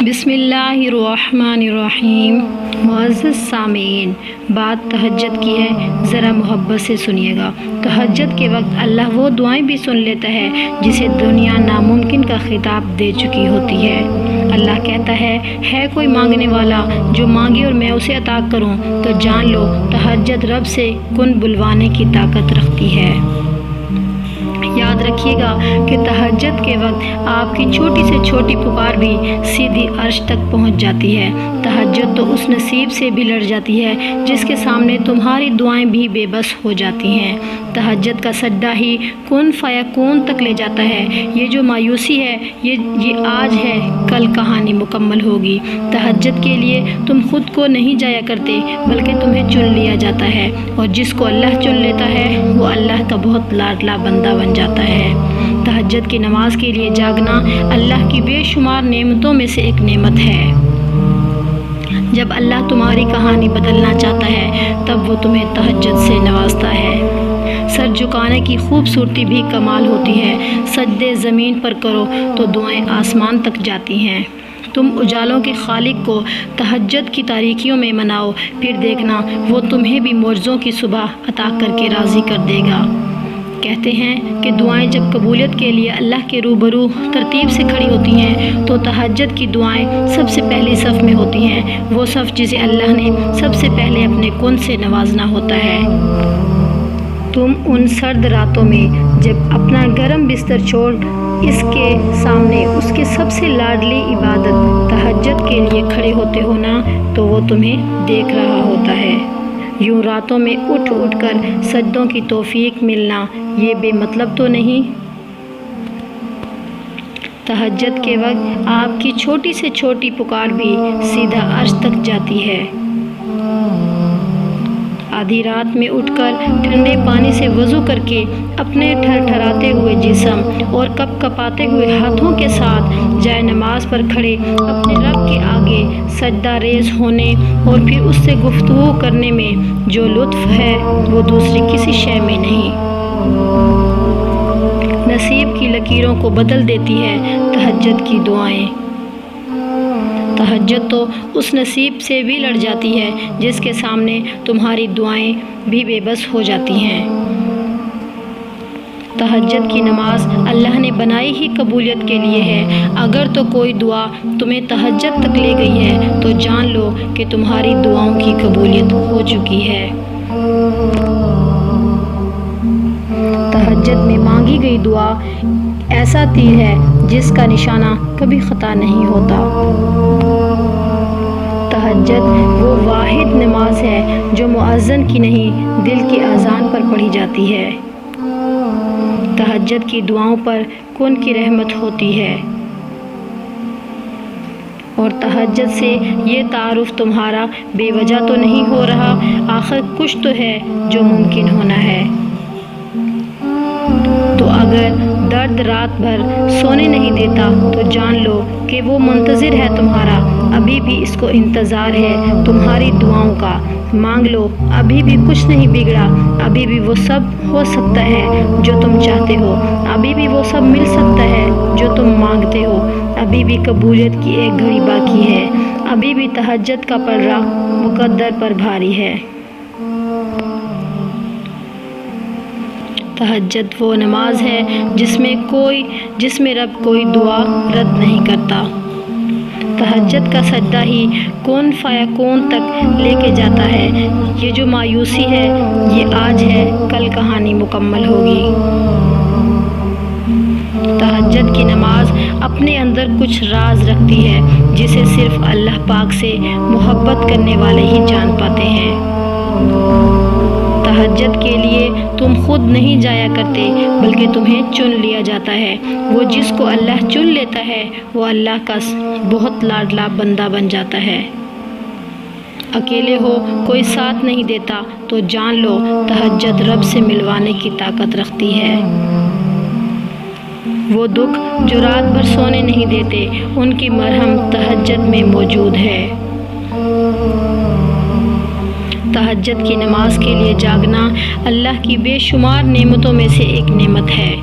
بسم اللہ الرحمن الرحیم۔ معزز سامعین، بات تہجد کی ہے، ذرا محبت سے سنیے گا۔ تہجد کے وقت اللہ وہ دعائیں بھی سن لیتا ہے جسے دنیا ناممکن کا خطاب دے چکی ہوتی ہے۔ اللہ کہتا ہے کوئی مانگنے والا جو مانگے اور میں اسے عطا کروں، تو جان لو تہجد رب سے کن بلوانے کی طاقت رکھتی ہے۔ یاد رکھیے گا کہ تہجد کے وقت آپ کی چھوٹی سے چھوٹی پکار بھی سیدھی عرش تک پہنچ جاتی ہے۔ تہجد تو اس نصیب سے بھی لڑ جاتی ہے جس کے سامنے تمہاری دعائیں بھی بے بس ہو جاتی ہیں۔ تہجد کا سجدہ ہی کن فیکون تک لے جاتا ہے۔ یہ جو مایوسی ہے یہ آج ہے، کل کہانی مکمل ہوگی۔ تہجد کے لیے تم خود کو نہیں جایا کرتے بلکہ تمہیں چن لیا جاتا ہے، اور جس کو اللہ چن لیتا ہے وہ اللہ کا بہت لاڈلا بندہ بن جاتا ہے۔ تہجد کی نماز کے لیے جاگنا اللہ کی بے شمار نعمتوں میں سے ایک نعمت ہے۔ جب اللہ تمہاری کہانی بدلنا چاہتا ہے تب وہ تمہیں تہجد سے نوازتا ہے۔ سر جھکانے کی خوبصورتی بھی کمال ہوتی ہے۔ سجدے زمین پر کرو تو دعائیں آسمان تک جاتی ہیں۔ تم اجالوں کے خالق کو تہجد کی تاریکیوں میں مناؤ، پھر دیکھنا وہ تمہیں بھی معجزوں کی صبح عطا کر کے راضی کر دے گا۔ کہتے ہیں کہ دعائیں جب قبولیت کے لیے اللہ کے روبرو ترتیب سے کھڑی ہوتی ہیں تو تہجد کی دعائیں سب سے پہلی صف میں ہوتی ہیں، وہ صف جسے اللہ نے سب سے پہلے اپنے کن سے نوازنا ہوتا ہے۔ تم ان سرد راتوں میں جب اپنا گرم بستر چھوڑ اس کے سامنے اس کی سب سے لاڈلی عبادت تہجد کے لیے کھڑے ہوتے ہو نا، تو وہ تمہیں دیکھ رہا ہوتا ہے۔ یوں راتوں میں اٹھ اٹھ کر سجدوں کی توفیق ملنا یہ بے مطلب تو نہیں؟ تہجد کے وقت آپ کی چھوٹی سے چھوٹی پکار بھی سیدھا عرش تک جاتی ہے۔ آدھی رات میں اٹھ کر ٹھنڈے پانی سے وضو کر کے اپنے ٹھرٹھراتے ہوئے جسم اور کپ کپاتے ہوئے ہاتھوں کے ساتھ جائے نماز پر کھڑے اپنے رب کے آگے سجدہ ریز ہونے اور پھر اس سے گفتگو کرنے میں جو لطف ہے وہ دوسری کسی شے میں نہیں۔ نصیب کی لکیروں کو بدل دیتی ہے تہجد کی دعائیں۔ تہجد تو اس نصیب سے بھی لڑ جاتی ہے جس کے سامنے تمہاری دعائیں بھی بے بس ہو جاتی ہیں۔ تہجد کی نماز اللہ نے بنائی ہی قبولیت کے لیے ہے۔ اگر تو کوئی دعا تمہیں تہجد تک لے گئی ہے تو جان لو کہ تمہاری دعاؤں کی قبولیت ہو چکی ہے۔ تہجد میں مانگی گئی دعا ایسا تیر ہے جس کا نشانہ کبھی خطا نہیں ہوتا۔ تہجد وہ واحد نماز ہے جو مؤذن کی نہیں دل کی اذان پر پڑھی جاتی ہے۔ تہجد کی دعاؤں پر کن کی رحمت ہوتی ہے، اور تہجد سے یہ تعارف تمہارا بے وجہ تو نہیں ہو رہا، آخر کچھ تو ہے جو ممکن ہونا ہے۔ تو اگر درد رات بھر سونے نہیں دیتا تو جان لو کہ وہ منتظر ہے تمہارا، ابھی بھی اس کو انتظار ہے تمہاری دعاؤں کا۔ مانگ لو، ابھی بھی کچھ نہیں بگڑا، ابھی بھی وہ سب ہو سکتا ہے جو تم چاہتے ہو، ابھی بھی وہ سب مل سکتا ہے جو تم مانگتے ہو، ابھی بھی قبولیت کی ایک گھڑی باقی ہے، ابھی بھی تہجد کا پلڑا مقدر پر بھاری ہے۔ تہجد وہ نماز ہے جس میں رب کوئی دعا رد نہیں کرتا۔ تہجد کا سجدہ ہی کون فیکون تک لے کے جاتا ہے۔ یہ جو مایوسی ہے یہ آج ہے، کل کہانی مکمل ہوگی۔ تہجد کی نماز اپنے اندر کچھ راز رکھتی ہے جسے صرف اللہ پاک سے محبت کرنے والے ہی جان پاتے ہیں۔ تہجد کے لیے تم خود نہیں جایا کرتے بلکہ تمہیں چن لیا جاتا ہے۔ وہ جس کو اللہ چن لیتا ہے وہ اللہ کا بہت لاڈلا بندہ بن جاتا ہے۔ اکیلے ہو، کوئی ساتھ نہیں دیتا تو جان لو تہجد رب سے ملوانے کی طاقت رکھتی ہے۔ وہ دکھ جو رات بھر سونے نہیں دیتے ان کی مرہم تہجد میں موجود ہے۔ تہجد کی نماز کے لیے جاگنا اللہ کی بے شمار نعمتوں میں سے ایک نعمت ہے۔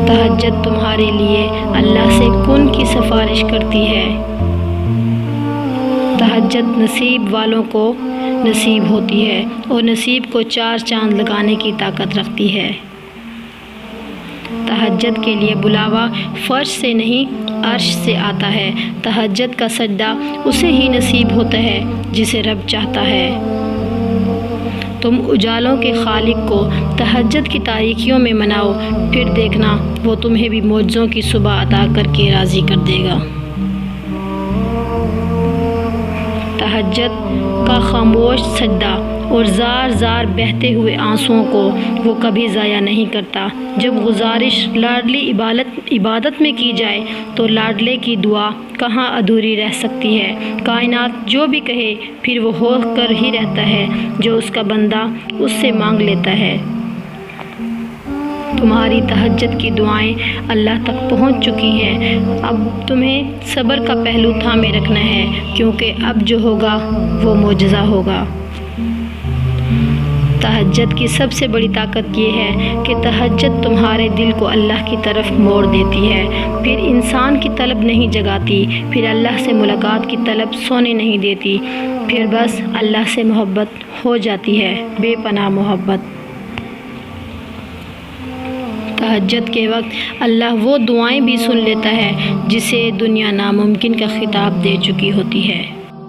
تہجد تمہاری ہمارے لیے اللہ سے کن کی سفارش کرتی ہے۔ تہجد نصیب والوں کو نصیب ہوتی ہے اور نصیب کو 4 چاند لگانے کی طاقت رکھتی ہے۔ تہجد کے لیے بلاوا فرش سے نہیں عرش سے آتا ہے۔ تہجد کا سجدہ اسے ہی نصیب ہوتا ہے جسے رب چاہتا ہے۔ تم اجالوں کے خالق کو تہجد کی تاریکیوں میں مناؤ، پھر دیکھنا وہ تمہیں بھی معجزوں کی صبح عطا کر کے راضی کر دے گا۔ تہجد کا خاموش سجدہ اور زار زار بہتے ہوئے آنسوؤں کو وہ کبھی ضائع نہیں کرتا۔ جب گزارش لاڈلی عبادت میں کی جائے تو لاڈلے کی دعا کہاں ادھوری رہ سکتی ہے۔ کائنات جو بھی کہے پھر وہ ہو کر ہی رہتا ہے جو اس کا بندہ اس سے مانگ لیتا ہے۔ تمہاری تہجد کی دعائیں اللہ تک پہنچ چکی ہیں، اب تمہیں صبر کا پہلو تھامے رکھنا ہے، کیونکہ اب جو ہوگا وہ معجزہ ہوگا۔ تہجد کی سب سے بڑی طاقت یہ ہے کہ تہجد تمہارے دل کو اللہ کی طرف موڑ دیتی ہے، پھر انسان کی طلب نہیں جگاتی، پھر اللہ سے ملاقات کی طلب سونے نہیں دیتی، پھر بس اللہ سے محبت ہو جاتی ہے، بے پناہ محبت۔ تہجد کے وقت اللہ وہ دعائیں بھی سن لیتا ہے جسے دنیا ناممکن کا خطاب دے چکی ہوتی ہے۔